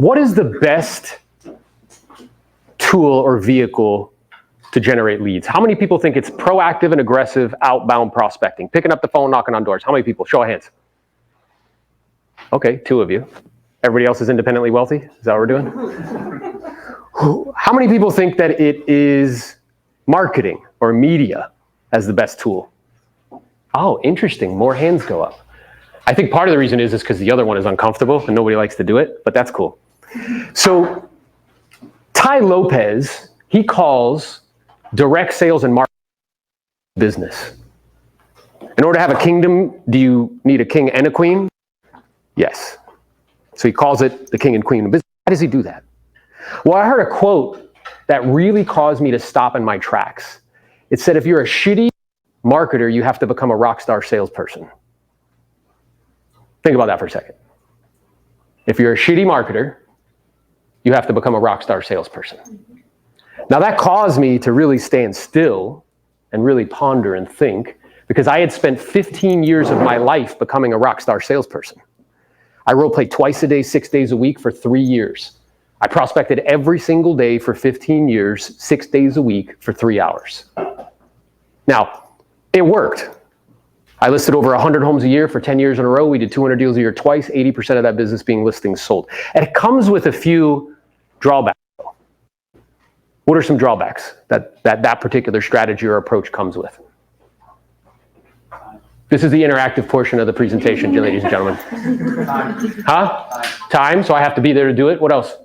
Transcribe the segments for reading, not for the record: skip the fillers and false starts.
What is the best tool or vehicle to generate leads? How many people think it's proactive and aggressive outbound prospecting? Picking up the phone, knocking on doors. How many people? Show of hands. Okay, 2 of you. Everybody else is independently wealthy? Is that what we're doing? How many people think that it is marketing or media as the best tool? Oh, interesting. More hands go up. I think part of the reason is because the other one is uncomfortable and nobody likes to do it, but that's cool. So Ty Lopez, he calls direct sales and marketing business. In order to have a kingdom, do you need a king and a queen? Yes. So he calls it the king and queen of business. Why does he do that? Well, I heard a quote that really caused me to stop in my tracks. It said, if you're a shitty marketer, you have to become a rock star salesperson. Think about that for a second. If you're a shitty marketer, you have to become a rock star salesperson. Now that caused me to really stand still and really ponder and think, because I had spent 15 years of my life becoming a rock star salesperson. I role played twice a day, 6 days a week for 3 years. I prospected every single day for 15 years, 6 days a week for 3 hours. Now, it worked. I listed over 100 homes a year for 10 years in a row. We did 200 deals a year twice, 80% of that business being listings sold. And it comes with a few drawbacks. What are some drawbacks that particular strategy or approach comes with? This is the interactive portion of the presentation, ladies and gentlemen. Huh? Time, so I have to be there to do it. What else?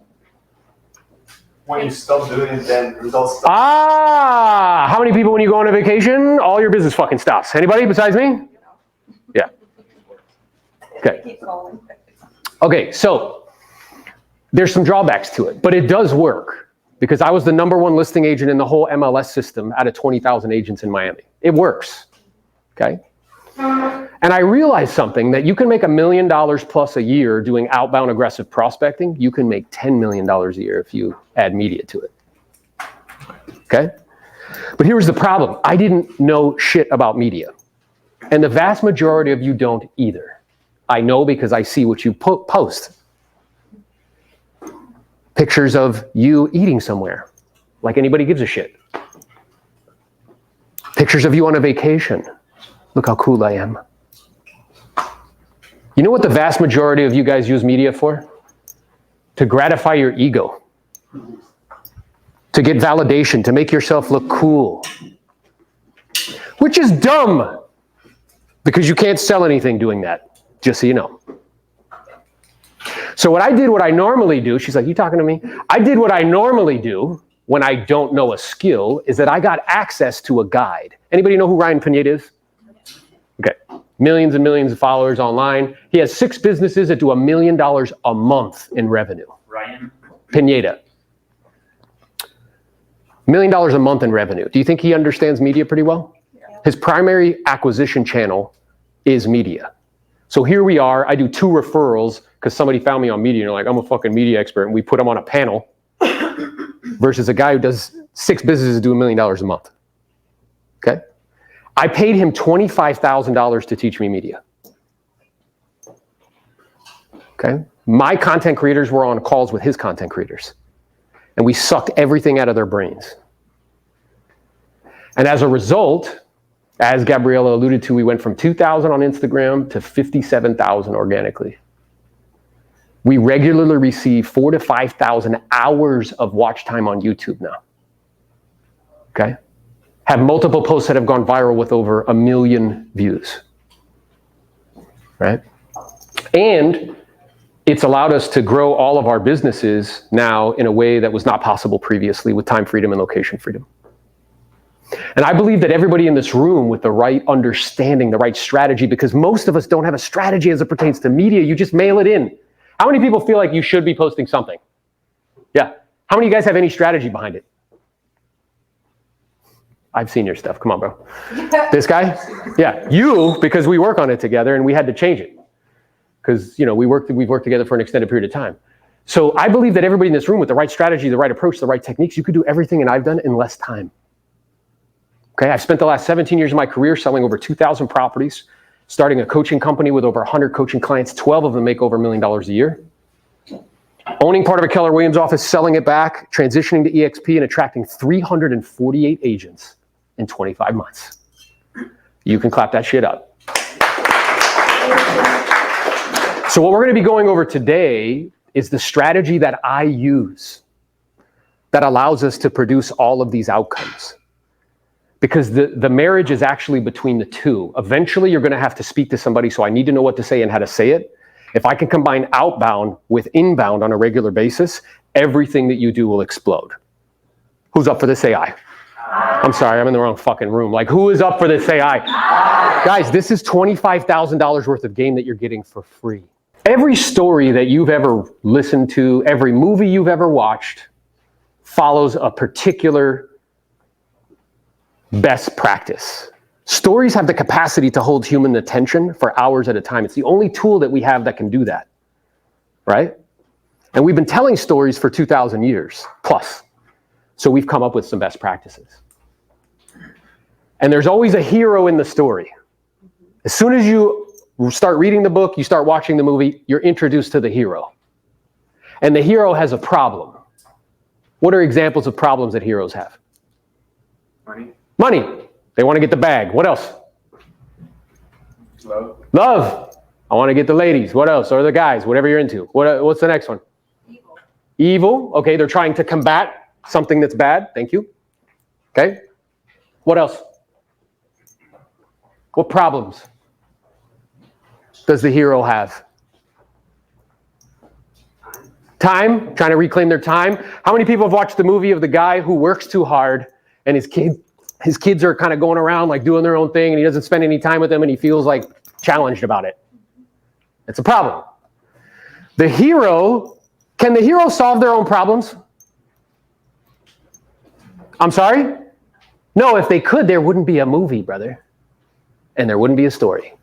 When you stop doing it, then results stop. Ah! How many people, when you go on a vacation, all your business fucking stops? Anybody besides me? Yeah. Okay. Okay, so there's some drawbacks to it, but it does work because I was the +1 listing agent in the whole MLS system out of 20,000 agents in Miami. It works. Okay. And I realized something, that you can make $1 million plus a year doing outbound aggressive prospecting. You can make $10 million a year if you add media to it. Okay? But here's the problem. I didn't know shit about media. And the vast majority of you don't either. I know because I see what you post. Pictures of you eating somewhere, like anybody gives a shit. Pictures of you on a vacation. Look how cool I am. You know what the vast majority of you guys use media for? To gratify your ego. To get validation, to make yourself look cool. Which is dumb, because you can't sell anything doing that, just so you know. So what I normally do, she's like, you talking to me? I did what I normally do when I don't know a skill, is that I got access to a guide. Anybody know who Ryan Pineda is? Okay, millions and millions of followers online. He has 6 businesses that do $1 million a month in revenue. Ryan Pineda. $1 million a month in revenue. Do you think he understands media pretty well? Yeah. His primary acquisition channel is media. So here we are, I do 2 referrals because somebody found me on media and they're like, I'm a fucking media expert, and we put them on a panel versus a guy who does 6 businesses that do $1 million a month. Okay? I paid him $25,000 to teach me media. Okay? My content creators were on calls with his content creators, and we sucked everything out of their brains. And as a result, as Gabriella alluded to, we went from 2,000 on Instagram to 57,000 organically. We regularly receive 4,000 to 5,000 hours of watch time on YouTube now. Okay? Have multiple posts that have gone viral with over 1 million views. Right? And it's allowed us to grow all of our businesses now in a way that was not possible previously with time freedom and location freedom. And I believe that everybody in this room with the right understanding, the right strategy, because most of us don't have a strategy as it pertains to media, you just mail it in. How many people feel like you should be posting something? Yeah. How many of you guys have any strategy behind it? I've seen your stuff. Come on, bro. This guy? Yeah. You, because we work on it together and we had to change it. Because, you know, we've worked together for an extended period of time. So I believe that everybody in this room with the right strategy, the right approach, the right techniques, you could do everything and I've done in less time. Okay, I've spent the last 17 years of my career selling over 2,000 properties, starting a coaching company with over 100 coaching clients. 12 of them make over $1 million a year. owning part of a Keller Williams office, selling it back, transitioning to EXP, and attracting 348 agents in 25 months. You can clap that shit up. So what we're going to be going over today is the strategy that I use that allows us to produce all of these outcomes. Because the marriage is actually between the two. Eventually, you're going to have to speak to somebody, so I need to know what to say and how to say it. If I can combine outbound with inbound on a regular basis, everything that you do will explode. Who's up for this? Say aye. I'm sorry, I'm in the wrong fucking room. Like, who is up for this? Say aye. Guys, this is $25,000 worth of game that you're getting for free. Every story that you've ever listened to, every movie you've ever watched, follows a particular best practice. Stories have the capacity to hold human attention for hours at a time. It's the only tool that we have that can do that, right? And we've been telling stories for 2,000 years plus. So we've come up with some best practices. And there's always a hero in the story. As soon as you start reading the book, you start watching the movie, you're introduced to the hero. And the hero has a problem. What are examples of problems that heroes have? Money. Money. They want to get the bag. What else? Love. Love. I want to get the ladies. What else? Or the guys, whatever you're into. What's the next one? Evil. Evil. Okay, they're trying to combat something that's bad. Thank you. Okay. What else? What problems does the hero have? Time. Trying to reclaim their time. How many people have watched the movie of the guy who works too hard and his kids are kind of going around like doing their own thing and he doesn't spend any time with them and he feels like challenged about it? It's a problem. The hero, can the hero solve their own problems? I'm sorry? No, if they could, there wouldn't be a movie, brother. And there wouldn't be a story.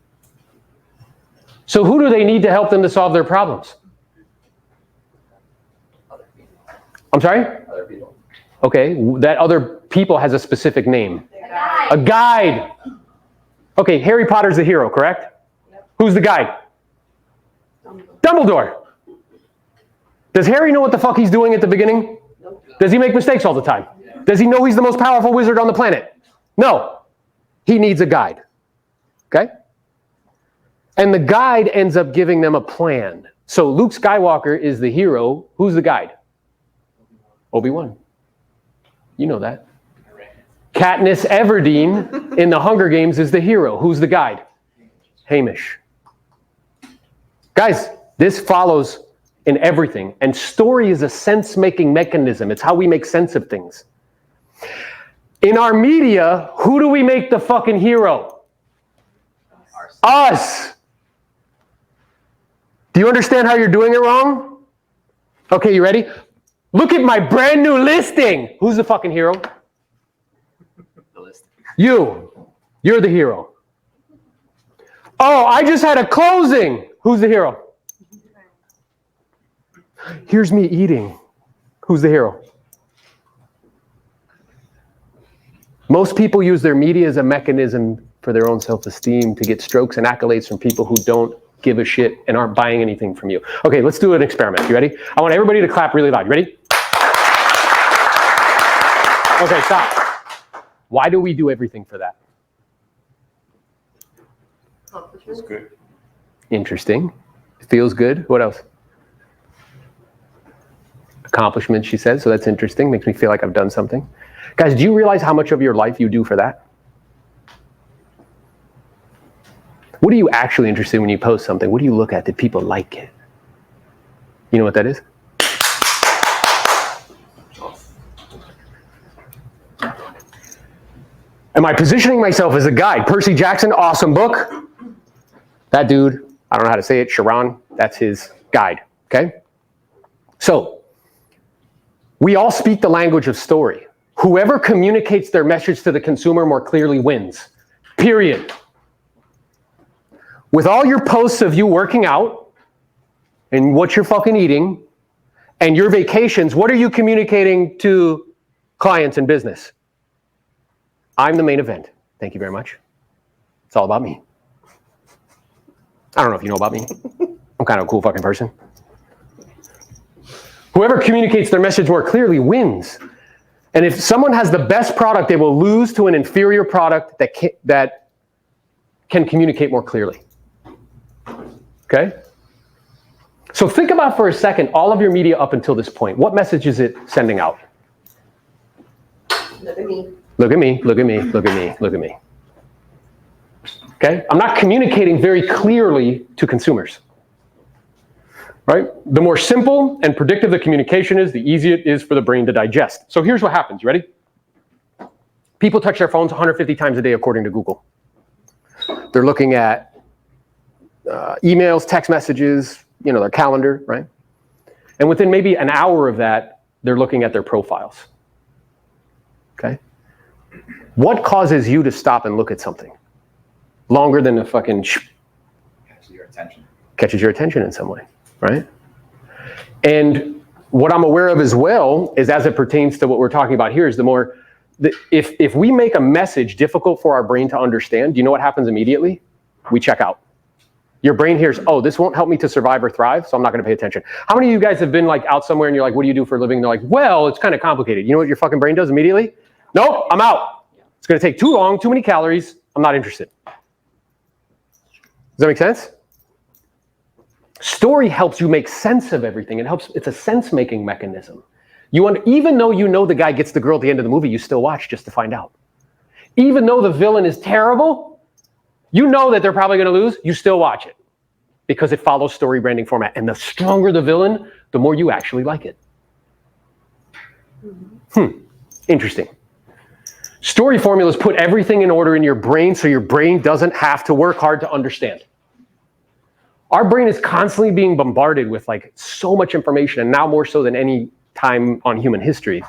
So who do they need to help them to solve their problems? Other people. I'm sorry? Other people. Okay, that other people has a specific name. A guide. A guide. Okay, Harry Potter's the hero, correct? Yep. Who's the guide? Dumbledore. Does Harry know what the fuck he's doing at the beginning? Nope. Does he make mistakes all the time? Yeah. Does he know he's the most powerful wizard on the planet? No. He needs a guide. Okay? And the guide ends up giving them a plan. So Luke Skywalker is the hero. Who's the guide? Obi-Wan. You know that. Katniss Everdeen in the Hunger Games is the hero. Who's the guide? Hamish. Guys, this follows in everything. And story is a sense-making mechanism. It's how we make sense of things. In our media, who do we make the fucking hero? Us. Do you understand how you're doing it wrong? Okay, you ready? Look at my brand new listing. Who's the fucking hero? The list. You. You're the hero. Oh, I just had a closing. Who's the hero? Here's me eating. Who's the hero? Most people use their media as a mechanism for their own self-esteem to get strokes and accolades from people who don't give a shit and aren't buying anything from you. Okay, let's do an experiment. You ready? I want everybody to clap really loud. You ready? Okay, stop. Why do we do everything for that? It's good. Interesting. It feels good. What else? Accomplishments, she says, so that's interesting. Makes me feel like I've done something. Guys, do you realize how much of your life you do for that? What are you actually interested in when you post something? What do you look at? Did people like it? You know what that is? Am I positioning myself as a guide? Percy Jackson, awesome book. That dude, I don't know how to say it, Sharon, that's his guide, okay? So, we all speak the language of story. Whoever communicates their message to the consumer more clearly wins, period. With all your posts of you working out and what you're fucking eating and your vacations, what are you communicating to clients and business? I'm the main event. Thank you very much. It's all about me. I don't know if you know about me. I'm kind of a cool fucking person. Whoever communicates their message more clearly wins. And if someone has the best product, they will lose to an inferior product that can communicate more clearly. Okay? So think about for a second all of your media up until this point. What message is it sending out? Look at me. Look at me, look at me, look at me, look at me. Okay? I'm not communicating very clearly to consumers. Right? The more simple and predictive the communication is, the easier it is for the brain to digest. So here's what happens. You ready? People touch their phones 150 times a day according to Google. They're looking at emails, text messages, their calendar, right? And within maybe an hour of that, they're looking at their profiles. Okay? What causes you to stop and look at something longer than a fucking catches your attention in some way, right? And what I'm aware of as well is, as it pertains to what we're talking about here, is if we make a message difficult for our brain to understand, do you know what happens immediately? We check out. Your brain hears, oh, this won't help me to survive or thrive, so I'm not going to pay attention. How many of you guys have been like out somewhere and you're like, what do you do for a living? And they're like, well, it's kind of complicated. You know what your fucking brain does immediately? Nope, I'm out. It's going to take too long, too many calories. I'm not interested. Does that make sense? Story helps you make sense of everything. It's a sense-making mechanism. Even though you know the guy gets the girl at the end of the movie, you still watch just to find out. Even though the villain is terrible, you know that they're probably going to lose, you still watch it. Because it follows story branding format. And the stronger the villain, the more you actually like it. Interesting. Story formulas put everything in order in your brain so your brain doesn't have to work hard to understand. Our brain is constantly being bombarded with so much information, and now more so than any time on human history.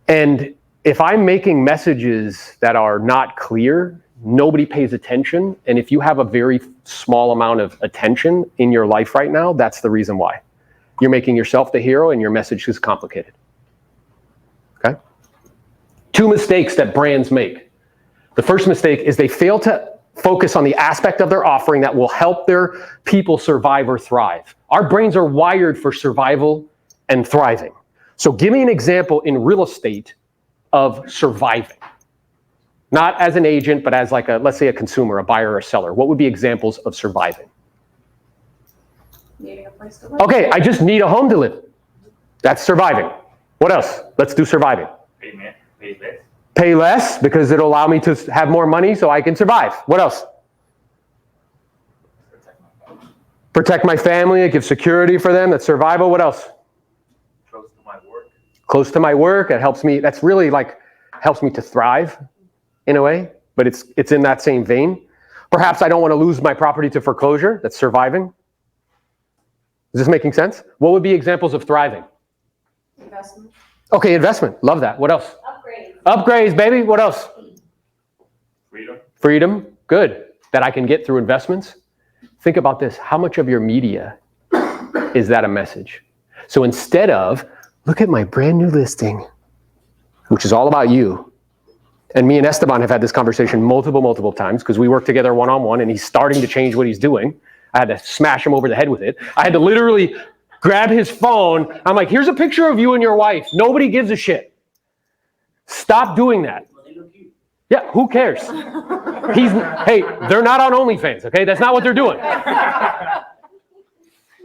And if I'm making messages that are not clear, nobody pays attention. And if you have a very small amount of attention in your life right now, that's the reason why. You're making yourself the hero and your message is complicated. Okay? 2 mistakes that brands make. The first mistake is they fail to focus on the aspect of their offering that will help their people survive or thrive. Our brains are wired for survival and thriving. So give me an example in real estate of surviving. Not as an agent, but as let's say a consumer, a buyer or a seller. What would be examples of surviving? Needing a place to live. Okay, I just need a home to live. That's surviving. What else? Let's do surviving. Pay less. Pay less because it'll allow me to have more money so I can survive. What else? Protect my family. It gives security for them. That's survival. What else? Close to my work. Close to my work. It helps me. That's really helps me to thrive in a way, but it's in that same vein. Perhaps I don't want to lose my property to foreclosure. That's surviving. Is this making sense? What would be examples of thriving? Investment. Okay, investment. Love that. What else? Upgrade. Upgrades, baby. What else? Freedom. Freedom. Good. That I can get through investments. Think about this. How much of your media is that a message? So instead of, look at my brand new listing, which is all about you. And me and Esteban have had this conversation multiple times because we work together one-on-one and he's starting to change what he's doing. I had to smash him over the head with it. I had to literally grab his phone. I'm like, here's a picture of you and your wife. Nobody gives a shit. Stop doing that. Yeah, who cares? Hey, they're not on OnlyFans, okay? That's not what they're doing.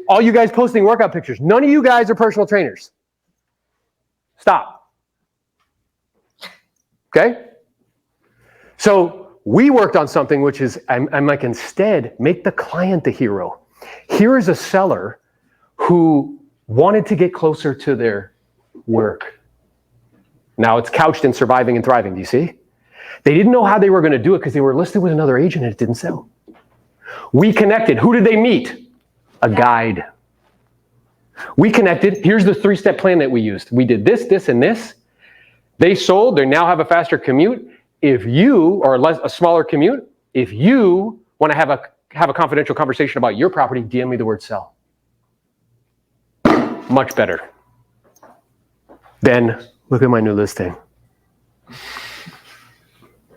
All you guys posting workout pictures. None of you guys are personal trainers. Stop. Okay? So we worked on something which is, I'm like, instead, make the client the hero. Here is a seller who wanted to get closer to their work. Now it's couched in surviving and thriving, do you see? They didn't know how they were going to do it because they were listed with another agent and it didn't sell. We connected. Who did they meet? A guide. We connected. Here's the 3-step plan that we used. We did this, this, and this. They sold. They now have a faster commute. If you, or a smaller commute, if you want to have a confidential conversation about your property, DM me the word sell. Much better. Then look at my new listing.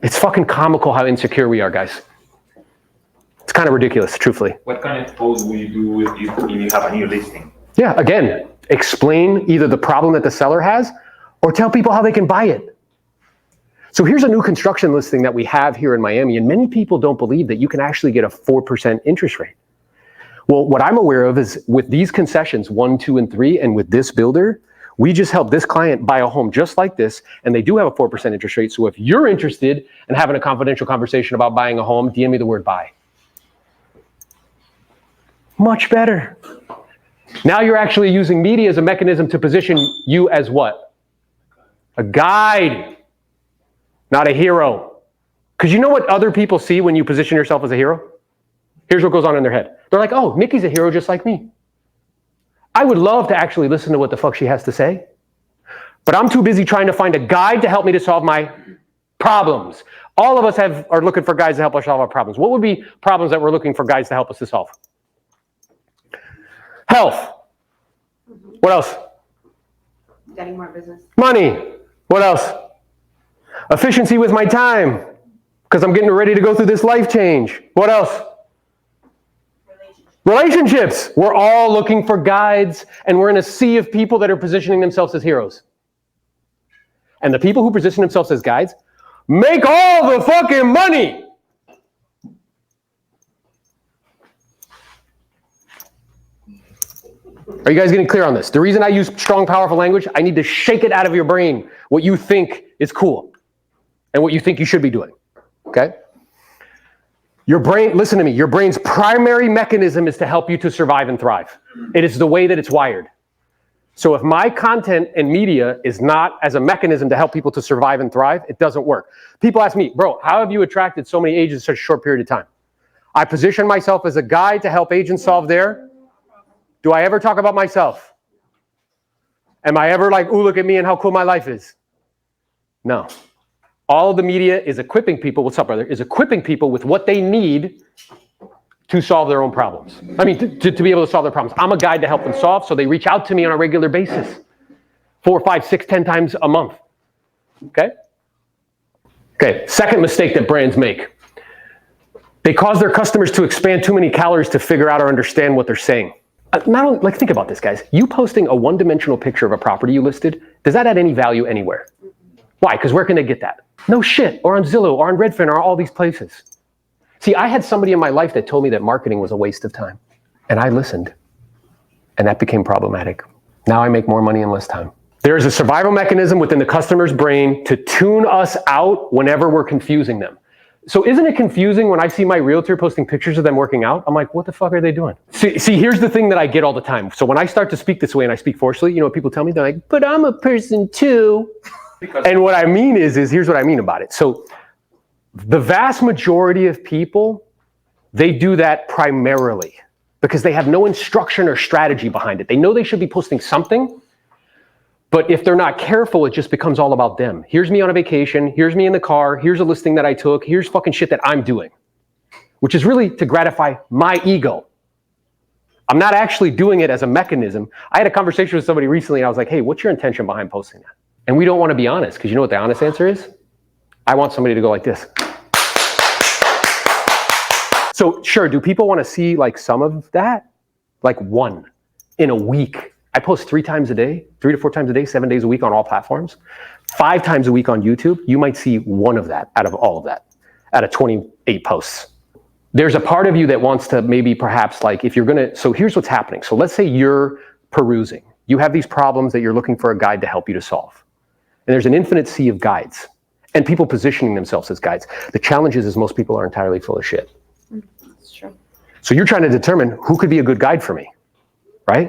It's fucking comical how insecure we are, guys. It's kind of ridiculous, truthfully. What kind of post will you do if you have a new listing? Yeah, again, explain either the problem that the seller has or tell people how they can buy it. So here's a new construction listing that we have here in Miami, and many people don't believe that you can actually get a 4% interest rate. Well, what I'm aware of is with these concessions, 1, 2, and 3, and with this builder, we just helped this client buy a home just like this, and they do have a 4% interest rate. So if you're interested in having a confidential conversation about buying a home, DM me the word buy. Much better. Now you're actually using media as a mechanism to position you as what? A guide, not a hero. Because you know what other people see when you position yourself as a hero? Here's what goes on in their head. They're like, oh, Nikki's a hero just like me. I would love to actually listen to what the fuck she has to say, but I'm too busy trying to find a guide to help me to solve my problems. All of us are looking for guides to help us solve our problems. What would be problems that we're looking for guides to help us to solve? Health. What else? Getting more business. Money. What else? Efficiency with my time, because I'm getting ready to go through this life change. What else? Relationships. We're all looking for guides, and we're in a sea of people that are positioning themselves as heroes. And the people who position themselves as guides make all the fucking money. Are you guys getting clear on this? The reason I use strong, powerful language, I need to shake it out of your brain what you think is cool and what you think you should be doing, okay? Your brain, listen to me, your brain's primary mechanism is to help you to survive and thrive. It is the way that it's wired. So if my content and media is not as a mechanism to help people to survive and thrive, it doesn't work. People ask me, bro, how have you attracted so many agents in such a short period of time? I position myself as a guide to help agents solve their. Do I ever talk about myself? Am I ever like, ooh, look at me and how cool my life is? No. All of the media is equipping people, what's up, brother, is equipping people with what they need to solve their own problems. I mean, to be able to solve their problems. I'm a guide to help them solve, so they reach out to me on a regular basis. 4, 5, 6, 10 times a month. Okay? Okay, second mistake that brands make. They cause their customers to expand too many calories to figure out or understand what they're saying. Not only, like, think about this, guys. You posting a one-dimensional picture of a property you listed, does that add any value anywhere? Why? Because where can they get that? No shit, or on Zillow, or on Redfin, or all these places. See, I had somebody in my life that told me that marketing was a waste of time. And I listened. And that became problematic. Now I make more money in less time. There is a survival mechanism within the customer's brain to tune us out whenever we're confusing them. So isn't it confusing when I see my realtor posting pictures of them working out? I'm like, what the fuck are they doing? See, here's the thing that I get all the time. So when I start to speak this way and I speak forcefully, you know what people tell me? They're like, but I'm a person too. And what I mean is here's what I mean about it. So the vast majority of people, they do that primarily because they have no instruction or strategy behind it. They know they should be posting something, but if they're not careful, it just becomes all about them. Here's me on a vacation. Here's me in the car. Here's a listing that I took. Here's fucking shit that I'm doing, which is really to gratify my ego. I'm not actually doing it as a mechanism. I had a conversation with somebody recently and I was like, hey, what's your intention behind posting that? And we don't want to be honest because you know what the honest answer is? I want somebody to go like this. So sure, do people want to see like some of that? Like one in a week. I post 3 times a day, 3 to 4 times a day, 7 days a week on all platforms. 5 times a week on YouTube. You might see one of that out of all of that, out of 28 posts. There's a part of you that wants to maybe perhaps like if you're gonna, so here's what's happening. So let's say you're perusing. You have these problems that you're looking for a guide to help you to solve. And there's an infinite sea of guides and people positioning themselves as guides. The challenge is most people are entirely full of shit. That's true. So you're trying to determine who could be a good guide for me, right?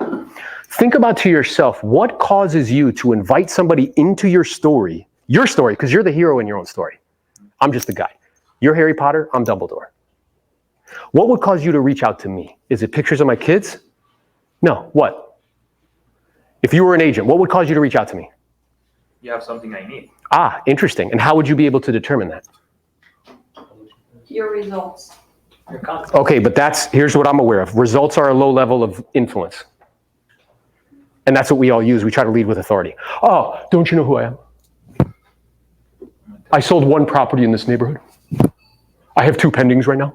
Think about to yourself, what causes you to invite somebody into your story, because you're the hero in your own story. I'm just the guy. You're Harry Potter, I'm Dumbledore. What would cause you to reach out to me? Is it pictures of my kids? No, what? If you were an agent, what would cause you to reach out to me? You have something I need. Ah, interesting. And how would you be able to determine that? Your results. Okay, but here's what I'm aware of. Results are a low level of influence. And that's what we all use. We try to lead with authority. Oh, don't you know who I am? I sold 1 property in this neighborhood. I have 2 pendings right now.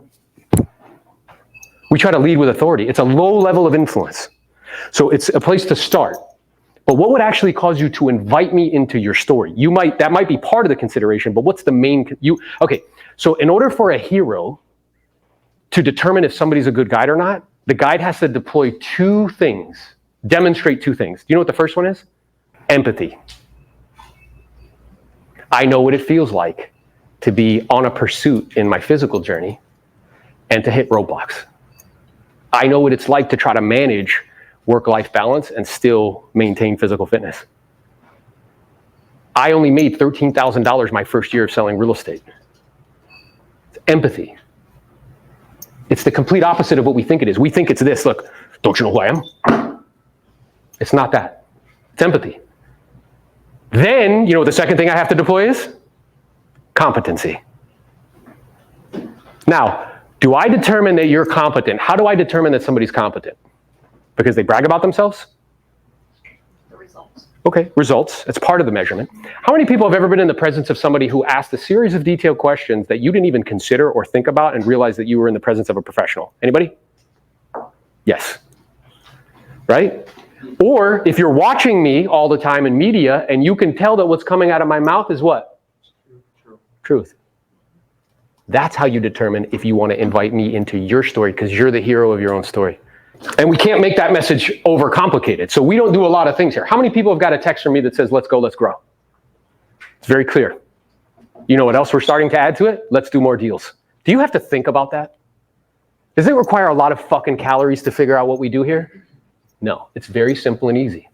We try to lead with authority. It's a low level of influence. So it's a place to start. But what would actually cause you to invite me into your story? That might be part of the consideration, but what's the main, okay, so in order for a hero to determine if somebody's a good guide or not, the guide has to demonstrate two things. Do you know what the first one is? Empathy. I know what it feels like to be on a pursuit in my physical journey and to hit roadblocks. I know what it's like to try to manage work-life balance and still maintain physical fitness. I only made $13,000 my first year of selling real estate. It's empathy. It's the complete opposite of what we think it is. We think it's this. Look, don't you know who I am? It's not that. It's empathy. Then, you know what the second thing I have to deploy is? Competency. Now, do I determine that you're competent? How do I determine that somebody's competent? Because they brag about themselves? The results. Okay, results. It's part of the measurement. How many people have ever been in the presence of somebody who asked a series of detailed questions that you didn't even consider or think about and realized that you were in the presence of a professional? Anybody? Yes. Right? Or if you're watching me all the time in media and you can tell that what's coming out of my mouth is what? Truth. That's how you determine if you want to invite me into your story, because you're the hero of your own story. And we can't make that message overcomplicated. So we don't do a lot of things here. How many people have got a text from me that says, let's go, let's grow? It's very clear. You know what else we're starting to add to it? Let's do more deals. Do you have to think about that? Does it require a lot of fucking calories to figure out what we do here? No, it's very simple and easy,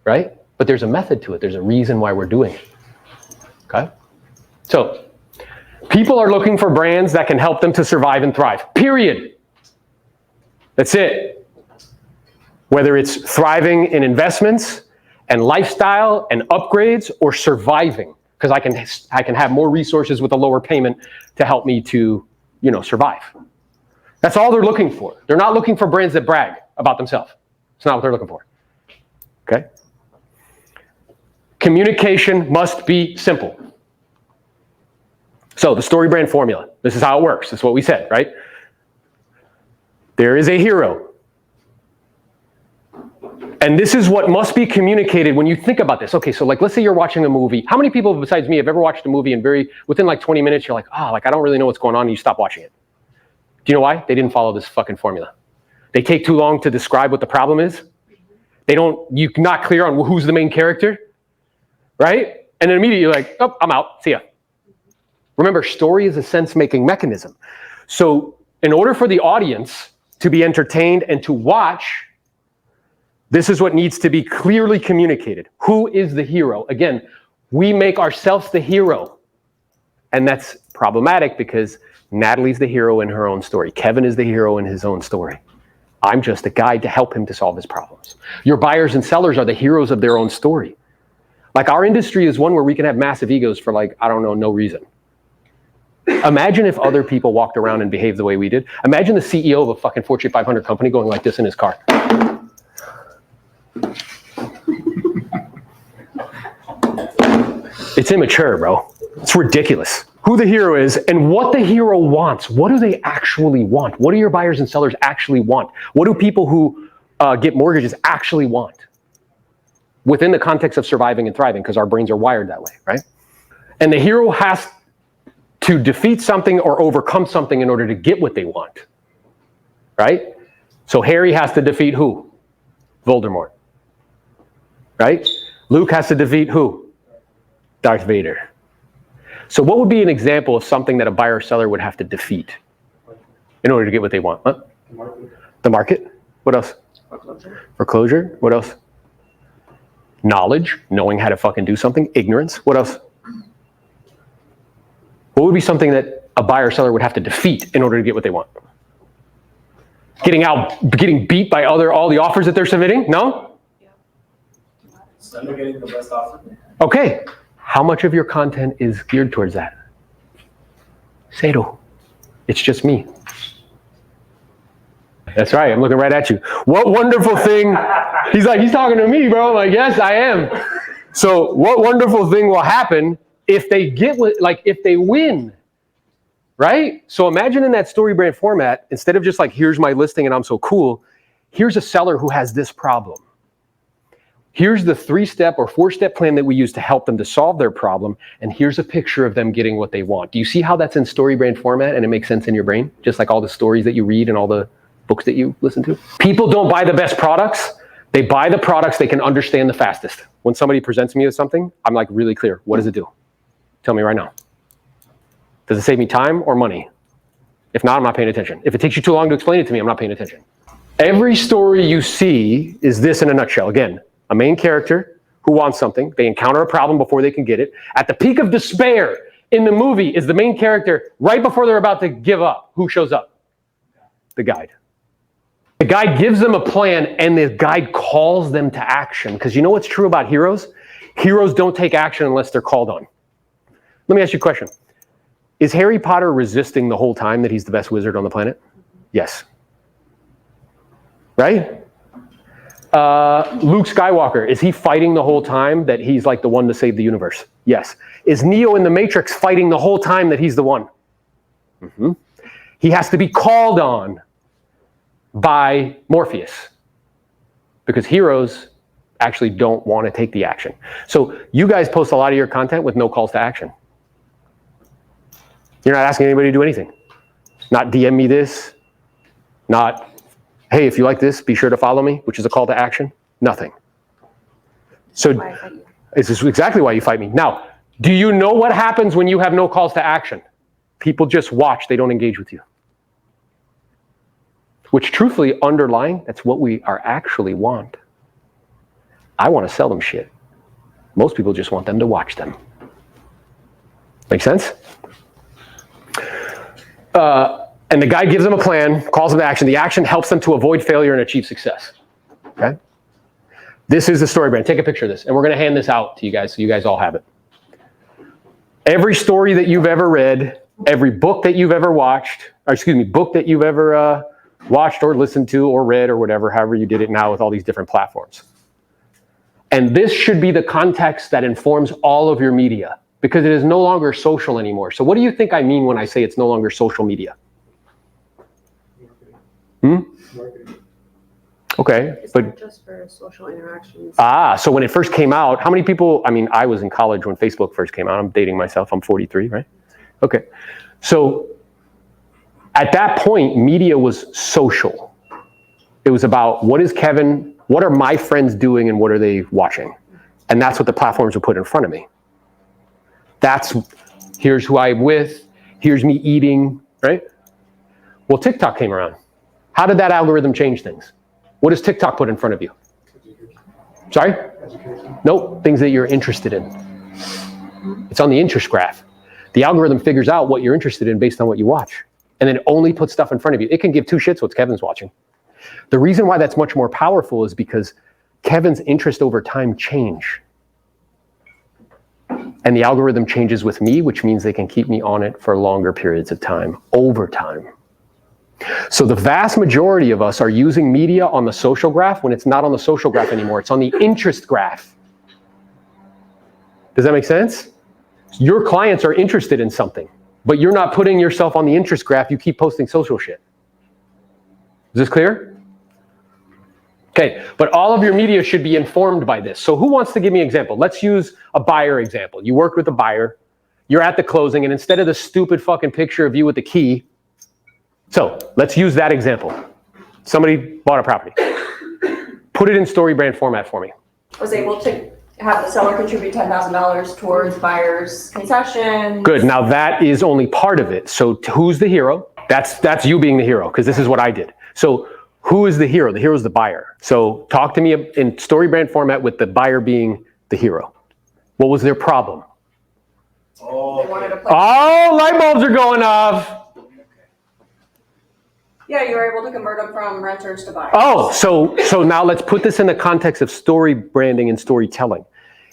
right? But there's a method to it. There's a reason why we're doing it, okay? So people are looking for brands that can help them to survive and thrive, period. That's it. Whether it's thriving in investments and lifestyle and upgrades or surviving, because I can have more resources with a lower payment to help me to, survive. That's all they're looking for. They're not looking for brands that brag about themselves. It's not what they're looking for. Okay? Communication must be simple. So the story brand formula, this is how it works. This is what we said, right? There is a hero. And this is what must be communicated when you think about this. Okay, so let's say you're watching a movie. How many people besides me have ever watched a movie and within 20 minutes, you're like, I don't really know what's going on, and you stop watching it? Do you know why? They didn't follow this fucking formula. They take too long to describe what the problem is. You're not clear on who's the main character, right? And then immediately you're like, oh, I'm out, see ya. Remember, story is a sense-making mechanism. So in order for the audience to be entertained and to watch, this is what needs to be clearly communicated. Who is the hero? Again, we make ourselves the hero. And that's problematic because Natalie's the hero in her own story. Kevin is the hero in his own story. I'm just a guide to help him to solve his problems. Your buyers and sellers are the heroes of their own story. Our industry is one where we can have massive egos for no reason. Imagine if other people walked around and behaved the way we did. Imagine the CEO of a fucking Fortune 500 company going like this in his car. It's immature, bro. It's ridiculous. Who the hero is and what the hero wants. What do they actually want? What do your buyers and sellers actually want? What do people who get mortgages actually want? Within the context of surviving and thriving, because our brains are wired that way, right? And the hero has to defeat something or overcome something in order to get what they want, right? So Harry has to defeat who? Voldemort, right? Luke has to defeat who? Darth Vader. So what would be an example of something that a buyer or seller would have to defeat in order to get what they want? Huh? The market. What else? Foreclosure. What else? Knowledge, knowing how to fucking do something. Ignorance. What else? What would be something that a buyer or seller would have to defeat in order to get what they want? Getting beat by all the offers that they're submitting? No? Instead of getting the best offer. Okay. How much of your content is geared towards that? Zero. It's just me. That's right. I'm looking right at you. What wonderful thing. He's talking to me, bro. I'm like, yes, I am. So what wonderful thing will happen if they if they win, right? So imagine in that story brand format, instead of just here's my listing and I'm so cool, here's a seller who has this problem. Here's the 3-step or 4-step plan that we use to help them to solve their problem. And here's a picture of them getting what they want. Do you see how that's in story brand format and it makes sense in your brain? Just like all the stories that you read and all the books that you listen to. People don't buy the best products. They buy the products they can understand the fastest. When somebody presents me with something, I'm like really clear. What does it do? Tell me right now. Does it save me time or money? If not, I'm not paying attention. If it takes you too long to explain it to me, I'm not paying attention. Every story you see is this in a nutshell. Again, a main character who wants something. They encounter a problem before they can get it. At the peak of despair in the movie is the main character right before they're about to give up. Who shows up? The guide. The guide gives them a plan and the guide calls them to action. Because you know what's true about heroes? Heroes don't take action unless they're called on. Let me ask you a question. Is Harry Potter resisting the whole time that he's the best wizard on the planet? Yes. Right? Luke Skywalker, is he fighting the whole time that he's like the one to save the universe? Yes. Is Neo in the Matrix fighting the whole time that he's the one? Mm-hmm. He has to be called on by Morpheus because heroes actually don't want to take the action. So you guys post a lot of your content with no calls to action. You're not asking anybody to do anything. Not DM me this, not, hey, if you like this, be sure to follow me, which is a call to action. Nothing. So this is exactly why you fight me. Now, do you know what happens when you have no calls to action? People just watch, they don't engage with you. Which truthfully, underlying, that's what we are actually want. I want to sell them shit. Most people just want them to watch them. Make sense? And the guy gives them a plan, calls them to action. The action helps them to avoid failure and achieve success. Okay? This is the story brand. Take a picture of this. And we're going to hand this out to you guys so you guys all have it. Every story that you've ever read, every book that you've ever watched, book that you've ever watched or listened to or read or whatever, however you did it now with all these different platforms. And this should be the context that informs all of your media because it is no longer social anymore. So what do you think I mean when I say it's no longer social media? Marketing. Okay, It's but not just for social interactions. so when it first came out, how many people, I was in college when Facebook first came out. I'm dating myself, I'm 43, right? Okay, so at that point, media was social. It was about what are my friends doing and what are they watching? And that's what the platforms would put in front of me. Here's who I'm with, here's me eating, right? Well, TikTok came around. How did that algorithm change things? What does TikTok put in front of you? Sorry? Education. Nope, things that you're interested in. It's on the interest graph. The algorithm figures out what you're interested in based on what you watch. And then it only puts stuff in front of you. It can give two shits what Kevin's watching. The reason why that's much more powerful is because Kevin's interest over time change. And the algorithm changes with me, which means they can keep me on it for longer periods of time, over time. So the vast majority of us are using media on the social graph when it's not on the social graph anymore. It's on the interest graph. Does that make sense? Your clients are interested in something, but you're not putting yourself on the interest graph. You keep posting social shit. Is this clear? Okay, but all of your media should be informed by this. So who wants to give me an example? Let's use a buyer example. You work with a buyer, you're at the closing, and instead of the stupid fucking picture of you with the key, so let's use that example. Somebody bought a property. Put it in story brand format for me. Was able to have the seller contribute $10,000 towards buyer's concession. Good, now that is only part of it. So who's the hero? That's you being the hero, because this is what I did. So who is the hero? The hero is the buyer. So talk to me in story brand format with the buyer being the hero. What was their problem? They wanted to play. Oh, light bulbs are going off. Yeah, you were able to convert them from renters to buyers. Oh, so now let's put this in the context of story branding and storytelling.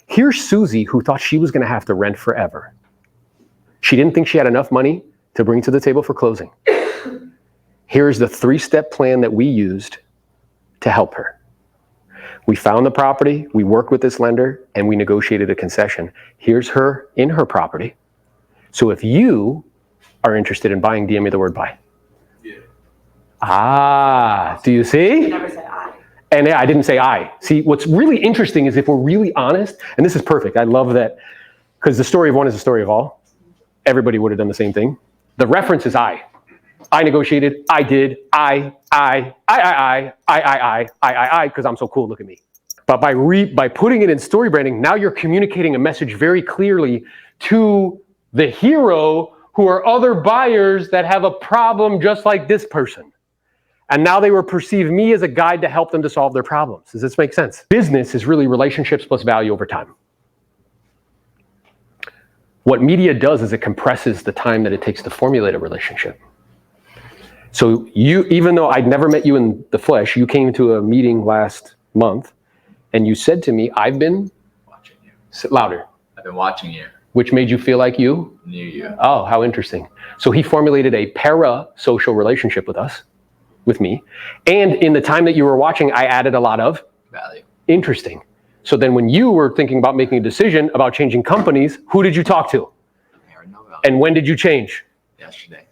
Here's Susie, who thought she was going to have to rent forever. She didn't think she had enough money to bring to the table for closing. Here's the 3-step plan that we used to help her. We found the property, we worked with this lender, and we negotiated a concession. Here's her in her property. So if you are interested in buying, DM me the word buy. Do you see? Never said I. And yeah, I didn't say I. See, what's really interesting is if we're really honest, and this is perfect. I love that, because the story of one is the story of all. Everybody would have done the same thing. The reference is I. I negotiated, I did, because I'm so cool, look at me. But by putting it in story branding, now you're communicating a message very clearly to the hero who are other buyers that have a problem just like this person. And now they will perceive me as a guide to help them to solve their problems. Does this make sense? Business is really relationships plus value over time. What media does is it compresses the time that it takes to formulate a relationship. So you, even though I'd never met you in the flesh, you came to a meeting last month and you said to me, I've been Watching you. sit louder, I've been watching you. which made you feel like you Knew you. Oh, how interesting. So he formulated a para-social relationship with me. And in the time that you were watching, I added a lot of Value. interesting. So then when you were thinking about making a decision about changing companies, who did you talk to? Novello. And when did you change? Yesterday.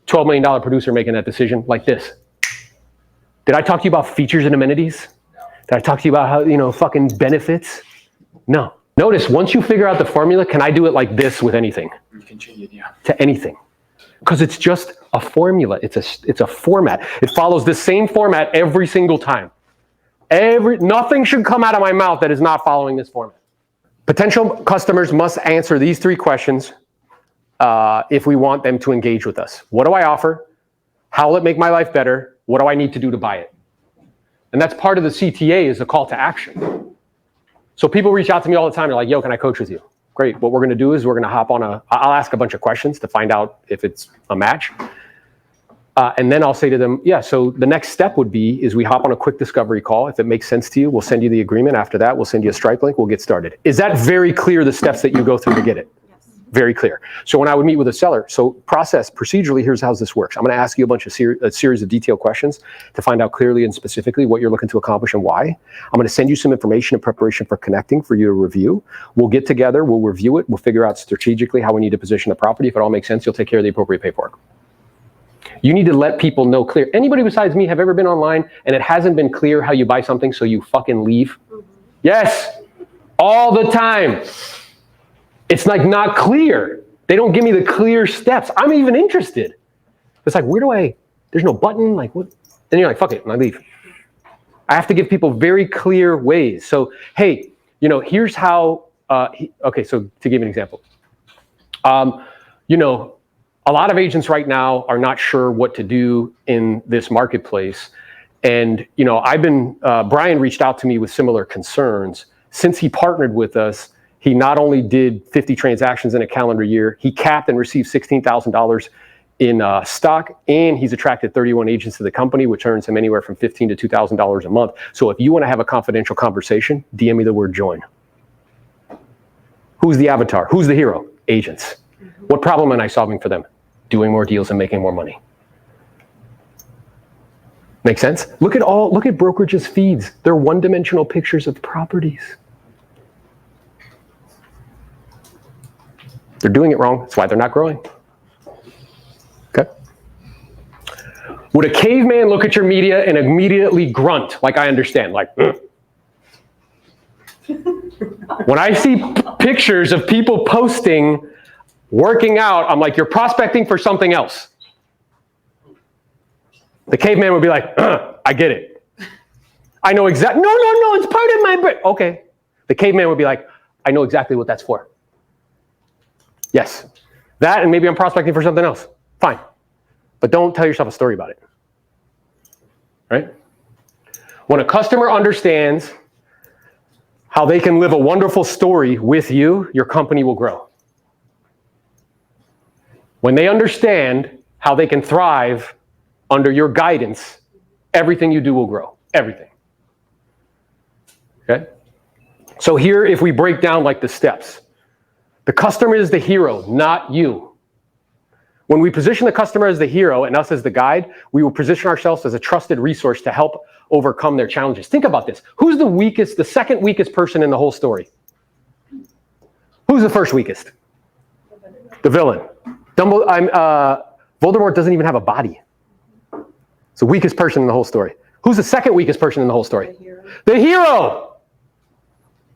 $12 million producer making that decision like this. Did I talk to you about features and amenities? No. Did I talk to you about how, fucking benefits? No. Notice, once you figure out the formula, can I do it like this with anything? You continued, yeah. To anything. Because it's just a formula. It's a format. It follows the same format every single time. Nothing should come out of my mouth that is not following this format. Potential customers must answer these 3 questions if we want them to engage with us. What do I offer? How will it make my life better? What do I need to do to buy it? And that's part of the CTA is a call to action. So people reach out to me all the time. They're like, yo, can I coach with you? Great. What we're going to do is we're going to hop on I'll ask a bunch of questions to find out if it's a match. And then I'll say to them, yeah, so the next step would be is we hop on a quick discovery call. If it makes sense to you, we'll send you the agreement. After that, we'll send you a Stripe link. We'll get started. Is that very clear, the steps that you go through to get it? Yes. Very clear. So when I would meet with a seller, so procedurally, here's how this works. I'm going to ask you a series of detailed questions to find out clearly and specifically what you're looking to accomplish and why. I'm going to send you some information in preparation for connecting for you to review. We'll get together. We'll review it. We'll figure out strategically how we need to position the property. If it all makes sense, you'll take care of the appropriate paperwork. You need to let people know clear. Anybody besides me have ever been online and it hasn't been clear how you buy something, so you fucking leave? Yes, all the time. It's like not clear. They don't give me the clear steps. I'm even interested. It's like, there's no button, like what? And you're like, fuck it, and I leave. I have to give people very clear ways. So, hey, here's how, okay, so to give you an example. A lot of agents right now are not sure what to do in this marketplace. And, Brian reached out to me with similar concerns. Since he partnered with us, he not only did 50 transactions in a calendar year, he capped and received $16,000 in stock, and he's attracted 31 agents to the company, which earns him anywhere from $15,000 to $2,000 a month. So if you want to have a confidential conversation, DM me the word join. Who's the avatar? Who's the hero? Agents. What problem am I solving for them? Doing more deals and making more money. Make sense? Look at brokerage's feeds. They're one-dimensional pictures of properties. They're doing it wrong. That's why they're not growing. Okay? Would a caveman look at your media and immediately grunt, like I understand, like, ugh? When I see pictures of people posting working out, I'm like, you're prospecting for something else. The caveman would be like, I get it. I know exactly, no, it's part of my brain. Okay. The caveman would be like, I know exactly what that's for. Yes. That, and maybe I'm prospecting for something else. Fine. But don't tell yourself a story about it. Right? When a customer understands how they can live a wonderful story with you, your company will grow. When they understand how they can thrive under your guidance, everything you do will grow. Everything. Okay? So here, if we break down like the steps, the customer is the hero, not you. When we position the customer as the hero and us as the guide, we will position ourselves as a trusted resource to help overcome their challenges. Think about this. Who's the second weakest person in the whole story? Who's the first weakest? The villain. Voldemort doesn't even have a body. It's the weakest person in the whole story. Who's the second weakest person in the whole story? The hero. The hero,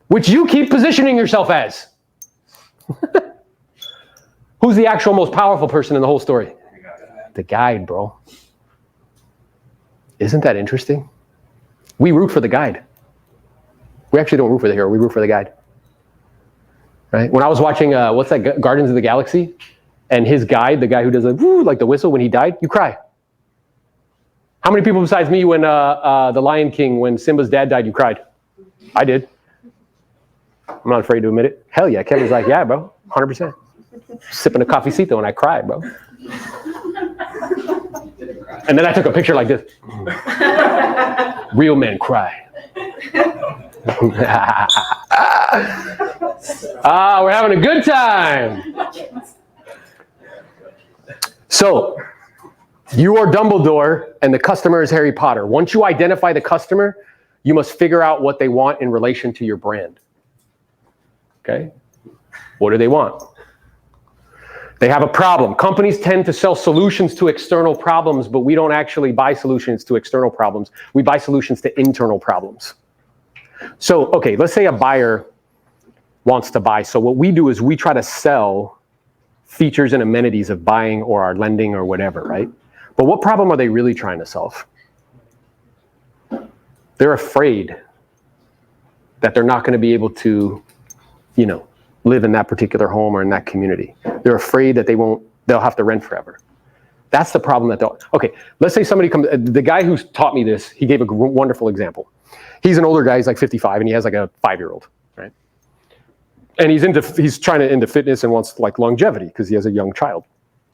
which you keep positioning yourself as. Who's the actual most powerful person in the whole story? The guide, bro. Isn't that interesting? We root for the guide. We actually don't root for the hero. We root for the guide. Right? When I was watching, what's that, Guardians of the Galaxy, and his guide, the guy who does like the whistle when he died, you cry. How many people besides me when the Lion King, when Simba's dad died, you cried? I did. I'm not afraid to admit it. Hell yeah. Kevin's like, yeah, bro, 100%. Sipping a cafecito and I cried, bro. And then I took a picture like this. Real men cry. We're having a good time. So, you are Dumbledore and the customer is Harry Potter. Once you identify the customer, you must figure out what they want in relation to your brand. Okay? What do they want? They have a problem. Companies tend to sell solutions to external problems, but we don't actually buy solutions to external problems. We buy solutions to internal problems. So, okay, let's say a buyer wants to buy. So what we do is we try to sell features and amenities of buying or our lending or whatever, right? But what problem are they really trying to solve? They're afraid that they're not going to be able to, live in that particular home or in that community. They're afraid that they'll have to rent forever. That's the problem okay, let's say somebody comes, the guy who taught me this, he gave a wonderful example. He's an older guy, he's like 55, and he has like a 5-year-old, right? And he's trying to into fitness and wants like longevity because he has a young child.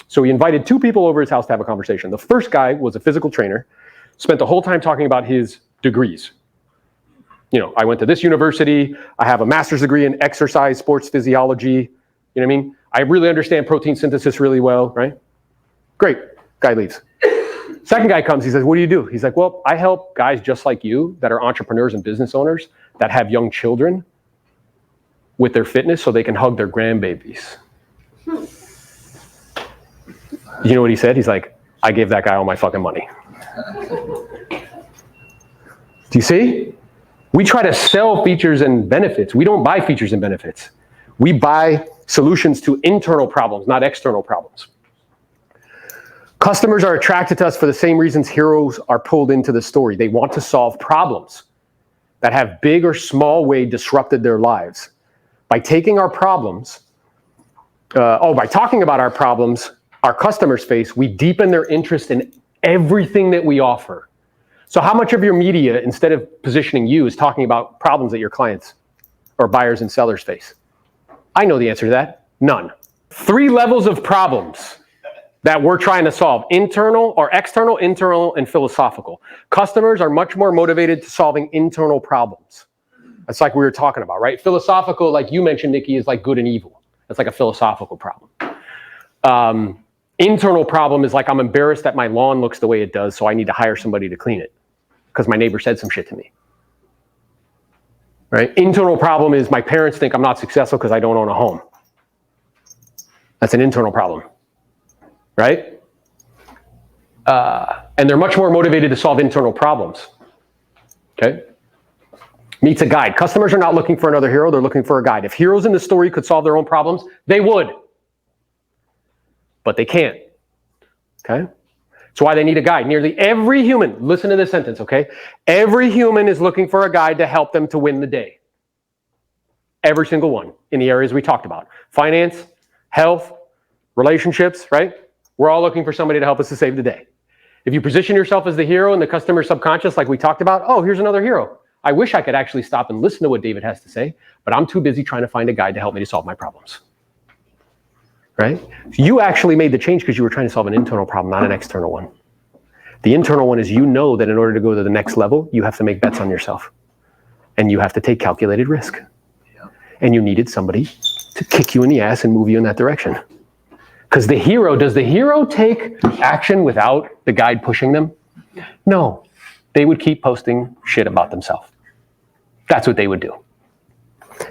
So he invited 2 people over his house to have a conversation. The first guy was a physical trainer, spent the whole time talking about his degrees. I went to this university, I have a master's degree in exercise, sports physiology, you know what I mean? I really understand protein synthesis really well, right? Great, guy leaves. Second guy comes, he says, what do you do? He's like, well, I help guys just like you that are entrepreneurs and business owners that have young children with their fitness so they can hug their grandbabies. You know what he said? He's like, I gave that guy all my fucking money. Do you see? We try to sell features and benefits. We don't buy features and benefits. We buy solutions to internal problems, not external problems. Customers are attracted to us for the same reasons heroes are pulled into the story. They want to solve problems that have big or small way disrupted their lives. By taking our problems, by talking about our problems our customers face, we deepen their interest in everything that we offer. So how much of your media, instead of positioning you, is talking about problems that your clients or buyers and sellers face? I know the answer to that. None. 3 levels of problems that we're trying to solve: internal or external, internal, and philosophical. Customers are much more motivated to solving internal problems. That's like we were talking about, right? Philosophical, like you mentioned, Nikki, is like good and evil. That's like a philosophical problem. Internal problem is like, I'm embarrassed that my lawn looks the way it does, so I need to hire somebody to clean it because my neighbor said some shit to me. Right? Internal problem is my parents think I'm not successful because I don't own a home. That's an internal problem. Right? And they're much more motivated to solve internal problems. Okay? Meets a guide. Customers are not looking for another hero, they're looking for a guide. If heroes in the story could solve their own problems, they would. But they can't. Okay? That's why they need a guide. Nearly every human, listen to this sentence, okay? Every human is looking for a guide to help them to win the day. Every single one in the areas we talked about. Finance, health, relationships, right? We're all looking for somebody to help us to save the day. If you position yourself as the hero in the customer subconscious like we talked about, oh, here's another hero. I wish I could actually stop and listen to what David has to say, but I'm too busy trying to find a guide to help me to solve my problems. Right? You actually made the change because you were trying to solve an internal problem, not an external one. The internal one is that in order to go to the next level, you have to make bets on yourself. And you have to take calculated risk. Yeah. And you needed somebody to kick you in the ass and move you in that direction. Because does the hero take action without the guide pushing them? No. They would keep posting shit about themselves. That's what they would do.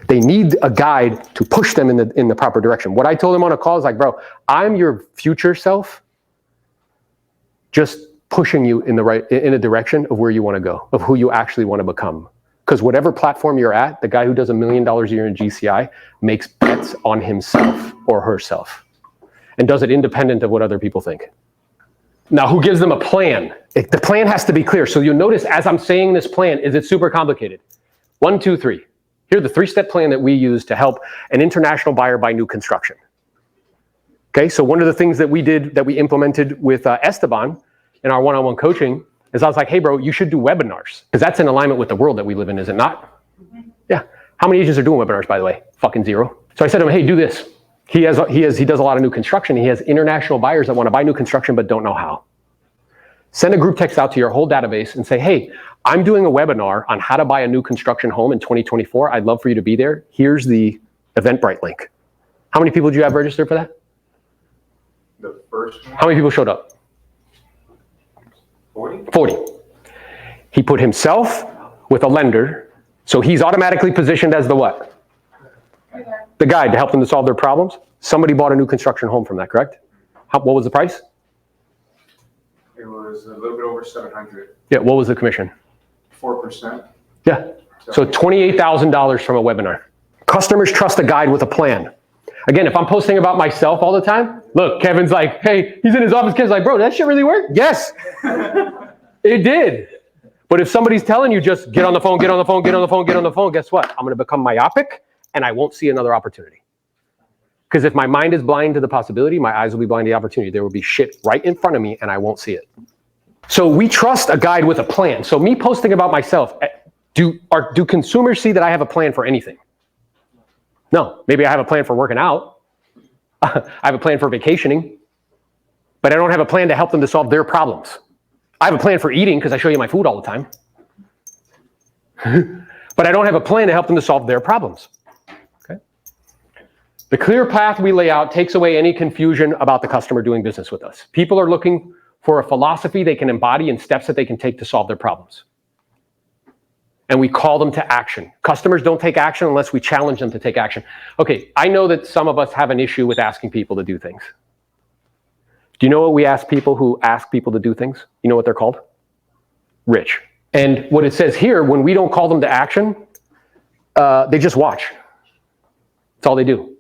They need a guide to push them in the proper direction. What I told him on a call is like, bro, I'm your future self. Just pushing you in a direction of where you want to go, of who you actually want to become. Because whatever platform you're at, the guy who does $1 million a year in GCI makes bets on himself or herself and does it independent of what other people think. Now, who gives them a plan? The plan has to be clear. So you'll notice as I'm saying this plan, is it super complicated? 1, 2, 3. Here's the 3-step plan that we use to help an international buyer buy new construction. Okay, so one of the things that we did, that we implemented with Esteban in our one-on-one coaching is I was like, hey bro, you should do webinars, because that's in alignment with the world that we live in, is it not? Yeah. How many agents are doing webinars, by the way? Fucking 0. So I said to him, hey, do this. He does a lot of new construction. He has international buyers that want to buy new construction but don't know how. Send a group text out to your whole database and say, hey, I'm doing a webinar on how to buy a new construction home in 2024. I'd love for you to be there. Here's the Eventbrite link. How many people do you have registered for that? The first one? How many people showed up? 40. He put himself with a lender, so he's automatically positioned as the what? The guide to help them to solve their problems. Somebody bought a new construction home from that, correct? What was the price? It was a little bit over 700. Yeah, what was the commission? 4%. Yeah, so $28,000 from a webinar. Customers trust a guide with a plan. Again, if I'm posting about myself all the time, look, Kevin's like, hey, he's in his office. Kevin's like, bro, did that shit really work? Yes, it did. But if somebody's telling you just get on the phone, get on the phone, get on the phone, get on the phone, guess what? I'm going to become myopic and I won't see another opportunity. Because if my mind is blind to the possibility, my eyes will be blind to the opportunity. There will be shit right in front of me and I won't see it. So we trust a guide with a plan. So me posting about myself, do consumers see that I have a plan for anything? No, maybe I have a plan for working out. I have a plan for vacationing, but I don't have a plan to help them to solve their problems. I have a plan for eating because I show you my food all the time. But I don't have a plan to help them to solve their problems. Okay? The clear path we lay out takes away any confusion about the customer doing business with us. People are looking for a philosophy they can embody and steps that they can take to solve their problems. And we call them to action. Customers don't take action unless we challenge them to take action. Okay, I know that some of us have an issue with asking people to do things. Do you know what we ask people who ask people to do things? You know what they're called? Rich. And what it says here, when we don't call them to action, they just watch. That's all they do.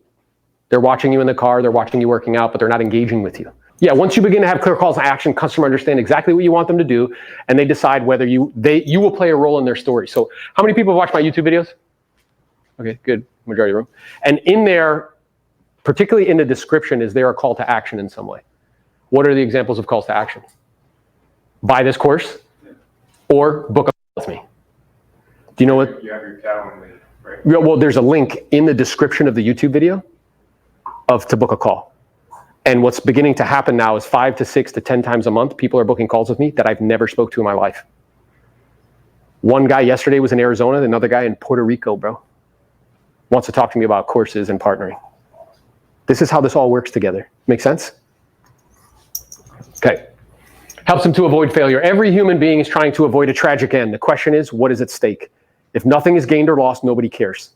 They're watching you in the car, they're watching you working out, but they're not engaging with you. Yeah, once you begin to have clear calls to action, customers understand exactly what you want them to do, and they decide whether you will play a role in their story. So how many people watch my YouTube videos? Okay, good, majority of the room. And in there, particularly in the description, is there a call to action in some way? What are the examples of calls to action? Buy this course, or book a call with me. Do you know what? You have your Calendly, right? Well, there's a link in the description of the YouTube video to book a call. And what's beginning to happen now is 5 to 6 to 10 times a month, people are booking calls with me that I've never spoke to in my life. One guy yesterday was in Arizona, another guy in Puerto Rico, bro. Wants to talk to me about courses and partnering. This is how this all works together. Make sense? Okay. Helps them to avoid failure. Every human being is trying to avoid a tragic end. The question is, what is at stake? If nothing is gained or lost, nobody cares.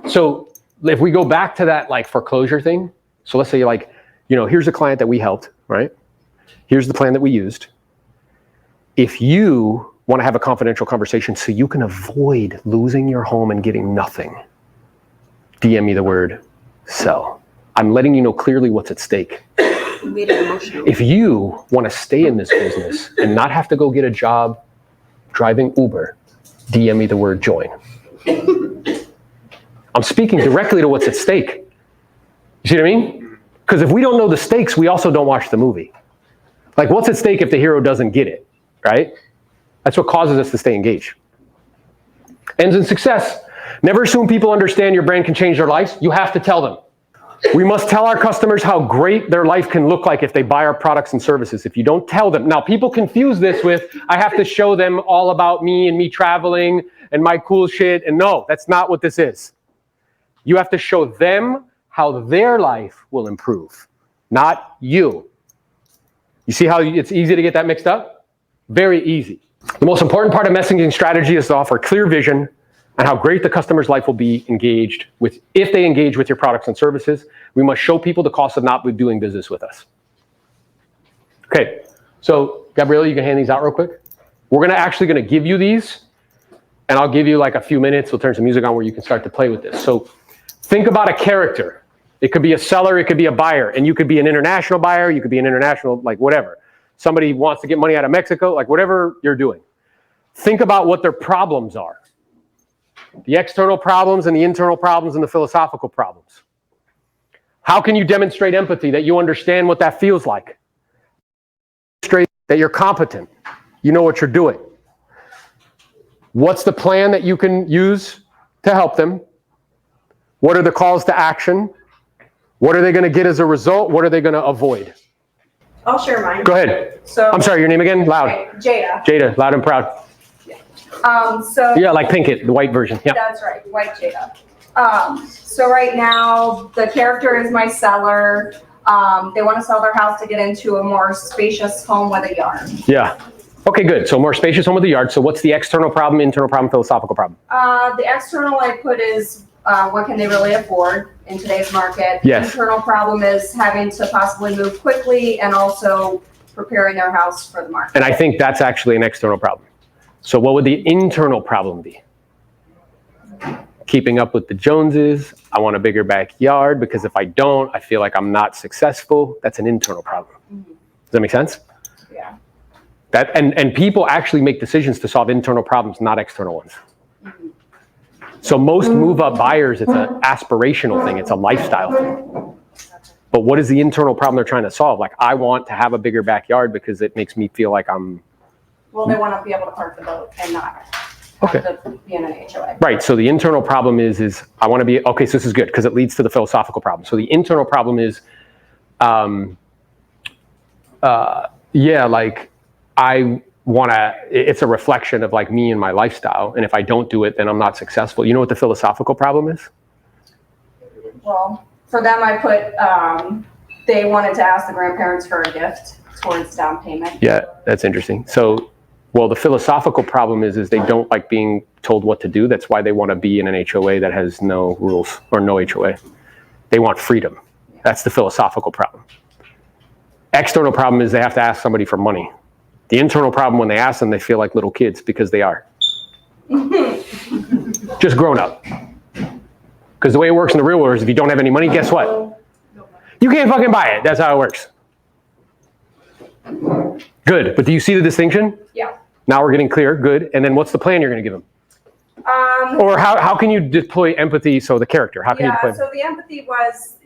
So if we go back to that like foreclosure thing, so let's say like, you know, here's a client that we helped, right? Here's the plan that we used. If you want to have a confidential conversation so you can avoid losing your home and getting nothing, DM me the word sell. I'm letting you know clearly what's at stake. Made it emotional. If you want to stay in this business and not have to go get a job driving Uber, DM me the word join. I'm speaking directly to what's at stake. You see what I mean? Because if we don't know the stakes, we also don't watch the movie. Like, what's at stake if the hero doesn't get it, right? That's what causes us to stay engaged. Ends in success. Never assume people understand your brand can change their lives. You have to tell them. We must tell our customers how great their life can look like if they buy our products and services. If you don't tell them. Now, people confuse this with, I have to show them all about me and me traveling and my cool shit. And no, that's not what this is. You have to show them how their life will improve, not you. You see how it's easy to get that mixed up? Very easy. The most important part of messaging strategy is to offer clear vision and how great the customer's life will be engaged with, if they engage with your products and services. We must show people the cost of not doing business with us. Okay, so Gabriella, you can hand these out real quick. We're actually gonna give you these, and I'll give you like a few minutes. We'll turn some music on where you can start to play with this. So think about a character. It could be a seller, it could be a buyer, and you could be an international buyer, you could be an international, like whatever. Somebody wants to get money out of Mexico, like whatever you're doing. Think about what their problems are. The external problems and the internal problems and the philosophical problems. How can you demonstrate empathy, that you understand what that feels like? Demonstrate that you're competent, you know what you're doing. What's the plan that you can use to help them? What are the calls to action? What are they going to get as a result? What are they going to avoid? I'll share mine. Go ahead. So I'm sorry, your name again? Loud. okay, Jada. Jada, loud and proud. So Yeah, like Pinkett, the white version. Yeah. that's right, white Jada. So right now the character is my seller. They want to sell their house to get into a more spacious home with a yard. Yeah. Okay, good. So more spacious home with a yard. So what's the external problem, internal problem, philosophical problem? The external I put is what can they really afford in today's market? Yes. The internal problem is having to possibly move quickly and also preparing their house for the market. And I think that's actually an external problem. So what would the internal problem be? Keeping up with the Joneses. I want a bigger backyard because if I don't, I feel like I'm not successful. That's an internal problem. Does that make sense? Yeah. That and people actually make decisions to solve internal problems, not external ones. So most move-up buyers, it's an aspirational thing. It's a lifestyle thing. But what is the internal problem they're trying to solve? Like, I want to have a bigger backyard because it makes me feel like I'm... Well, they want to be able to park the boat and not have to be in an HOA. Right, so the internal problem is I want to be... Okay, so this is good because it leads to the philosophical problem. So the internal problem is, like, I want to... It's a reflection of, like, me and my lifestyle. And if I don't do it, then I'm not successful. You know what the philosophical problem is? Well, for them, I put, they wanted to ask the grandparents for a gift towards down payment. Yeah, that's interesting. So, well, the philosophical problem is they don't like being told what to do. That's why they want to be in an HOA that has no rules or no HOA. They want freedom. That's the philosophical problem. External problem is they have to ask somebody for money. The internal problem, when they ask them, they feel like little kids because they are. Just grown up. Because the way it works in the real world is if you don't have any money, guess what? You can't fucking buy it. That's how it works. Good, but do you see the distinction? Yeah. Now we're getting clear, good. And then what's the plan you're going to give them? Or how can you deploy empathy, so the character, how can you deploy? So the empathy was,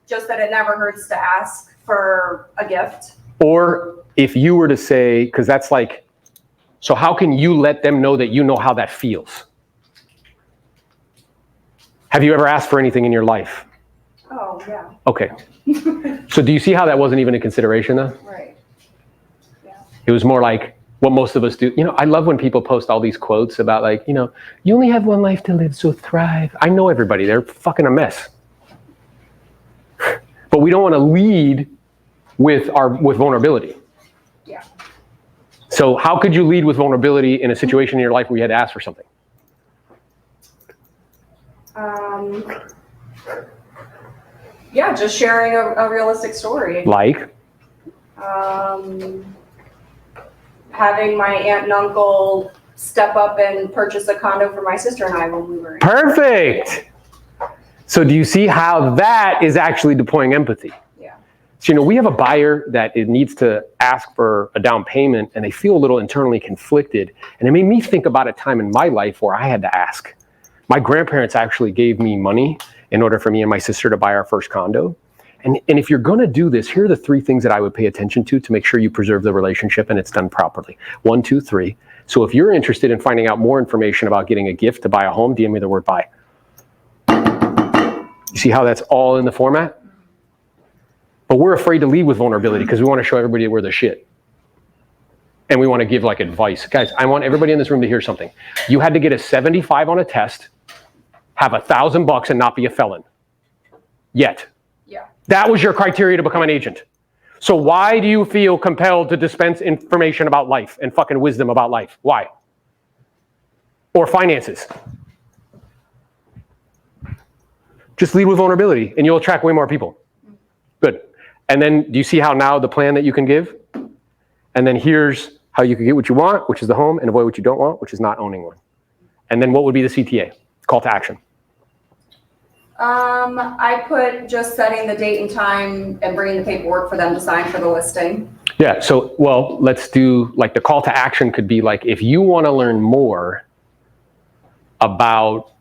just that it never hurts to ask for a gift. Or if you were to say, because that's like, so how can you let them know that you know how that feels? Have you ever asked for anything in your life? Oh, yeah. Okay. So do you see how that wasn't even a consideration though? Right. Yeah. It was more like what most of us do. I love when people post all these quotes about like, you only have one life to live, so thrive. I know everybody, they're fucking a mess. But we don't want to lead with vulnerability. Yeah. So how could you lead with vulnerability in a situation in your life where you had to ask for something? Yeah, just sharing a realistic story. Like? Having my aunt and uncle step up and purchase a condo for my sister and I when we were in. Perfect. So do you see how that is actually deploying empathy? Yeah. So, we have a buyer that it needs to ask for a down payment and they feel a little internally conflicted. And it made me think about a time in my life where I had to ask. My grandparents actually gave me money in order for me and my sister to buy our first condo. And if you're going to do this, here are the 3 things that I would pay attention to make sure you preserve the relationship and it's done properly. 1, 2, 3. So if you're interested in finding out more information about getting a gift to buy a home, DM me the word buy. You see how that's all in the format? But we're afraid to lead with vulnerability because we want to show everybody that we're the shit. And we want to give like advice. Guys, I want everybody in this room to hear something. You had to get a 75 on a test, have $1,000 and not be a felon. Yet. Yeah. That was your criteria to become an agent. So why do you feel compelled to dispense information about life and fucking wisdom about life? Why? Or finances? Just lead with vulnerability and you'll attract way more people. Good. And then do you see how now the plan that you can give? And then here's how you can get what you want, which is the home, and avoid what you don't want, which is not owning one. And then what would be the CTA? Call to action. I put just setting the date and time and bringing the paperwork for them to sign for the listing. Yeah, so, well, let's do, like, the call to action could be like, if you want to learn more about,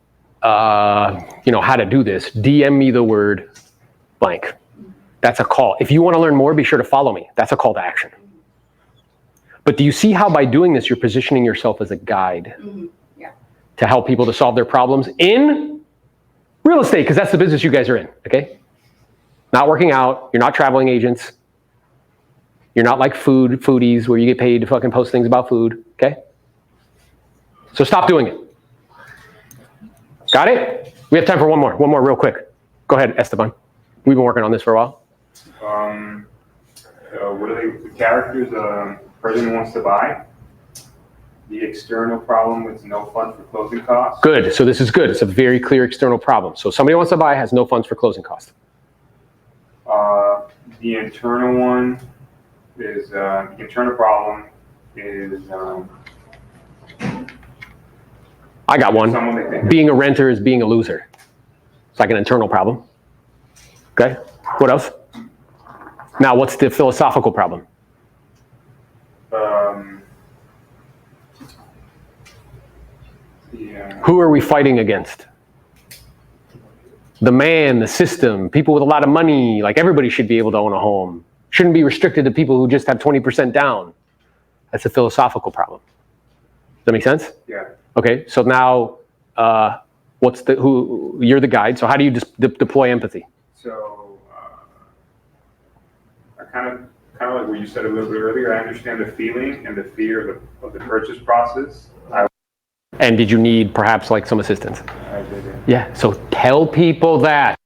how to do this, DM me the word blank. That's a call. If you want to learn more, be sure to follow me. That's a call to action. But do you see how by doing this, you're positioning yourself as a guide Yeah. to help people to solve their problems in real estate? Because that's the business you guys are in, okay? Not working out. You're not traveling agents. You're not like foodies where you get paid to fucking post things about food, okay? So stop doing it. Got it? We have time for one more real quick. Go ahead, Esteban. We've been working on this for a while. What are the characters person wants to buy? The external problem with no funds for closing costs. Good. So this is good. It's a very clear external problem. So somebody wants to buy, has no funds for closing costs. The internal one is the internal problem is I got one. someone they think Being a renter is being a loser. It's like an internal problem. Okay. What else? Now, what's the philosophical problem? Who are we fighting against? The man, the system, people with a lot of money. Like, everybody should be able to own a home. Shouldn't be restricted to people who just have 20% down. That's a philosophical problem. Does that make sense? Yeah. Okay, so now, you're the guide, so how do you deploy empathy? So I kind of like what you said a little bit earlier. I understand the feeling and the fear of the purchase process. And did you need perhaps like some assistance? I did it. Yeah, so tell people that.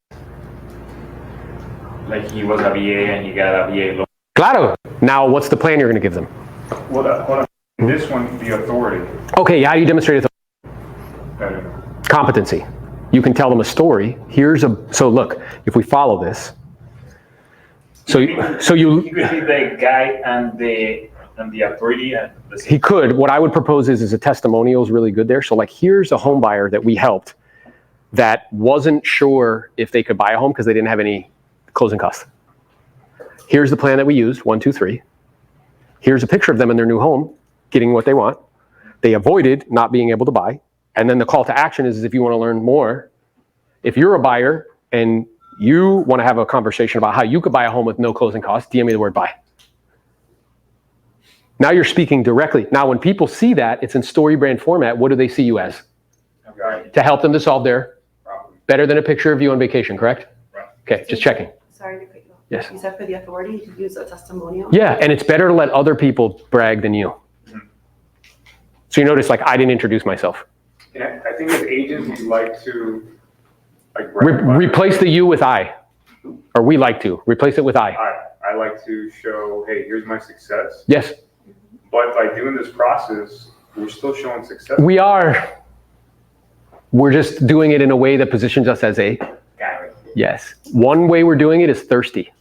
Like he was a VA and he got a VA loan. Claro. Now, what's the plan you're going to give them? Well, hold on. This one, the authority. Okay, how do you demonstrate authority? I don't know. Competency. You can tell them a story. So look, if we follow this, so you. He could be the guy and the authority and the. He could. What I would propose is a testimonial is really good there. So like, here's a home buyer that we helped that wasn't sure if they could buy a home because they didn't have any closing costs. Here's the plan that we used, 1, 2, 3. Here's a picture of them in their new home, getting what they want. They avoided not being able to buy. And then the call to action is if you want to learn more, if you're a buyer and you want to have a conversation about how you could buy a home with no closing costs, DM me the word buy. Now you're speaking directly. Now, when people see that, it's in story brand format. What do they see you as? Okay. To help them to solve their Problem. better than a picture of you on vacation, correct? Right. Okay, just checking. Sorry to cut you off. Yes. You said for the authority, you could use a testimonial. Yeah, and it's better to let other people brag than you. So you notice, like, I didn't introduce myself. And I think as agents, we like to like brag about Replace the you with I. Or we like to. Replace it with I. I like to show, hey, here's my success. Yes, But by doing this process, we're still showing success. we are. We're just doing it in a way that positions us as a Guy. yes. One way we're doing it is thirsty.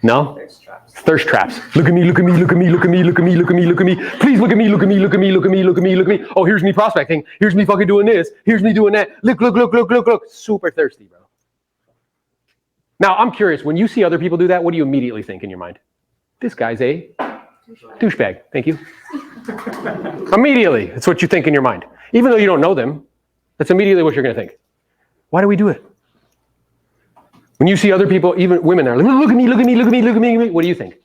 No? There's traps. Thirst traps. Look at me, look at me, look at me, look at me, look at me, look at me, look at me. Please look at me, look at me, look at me, look at me, look at me, look at me. Oh, here's me prospecting. Here's me fucking doing this. Here's me doing that. Look, look, look, look, look, look. Super thirsty, bro. Now, I'm curious, when you see other people do that, what do you immediately think in your mind? This guy's a douchebag. Thank you. Immediately, that's what you think in your mind. Even though you don't know them, that's immediately what you're going to think. Why do we do it? When you see other people, even women are like, look at me, look at me, look at me, look at me, look at me. What do you think?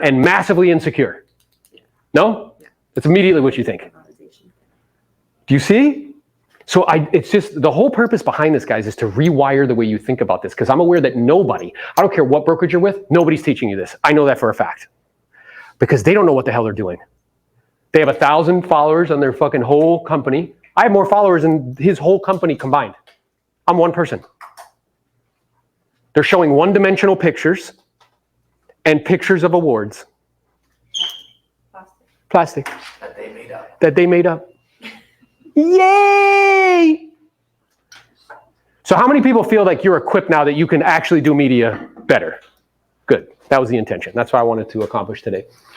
And massively insecure. No? That's immediately what you think. Do you see? So it's just, the whole purpose behind this, guys, is to rewire the way you think about this. Because I'm aware that nobody, I don't care what brokerage you're with, nobody's teaching you this. I know that for a fact. Because they don't know what the hell they're doing. They have 1,000 followers on their fucking whole company. I have more followers than his whole company combined. I'm one person. They're showing one-dimensional pictures and pictures of awards. Plastic. That they made up. That they made up. Yay! So how many people feel like you're equipped now that you can actually do media better? Good. That was the intention. That's what I wanted to accomplish today.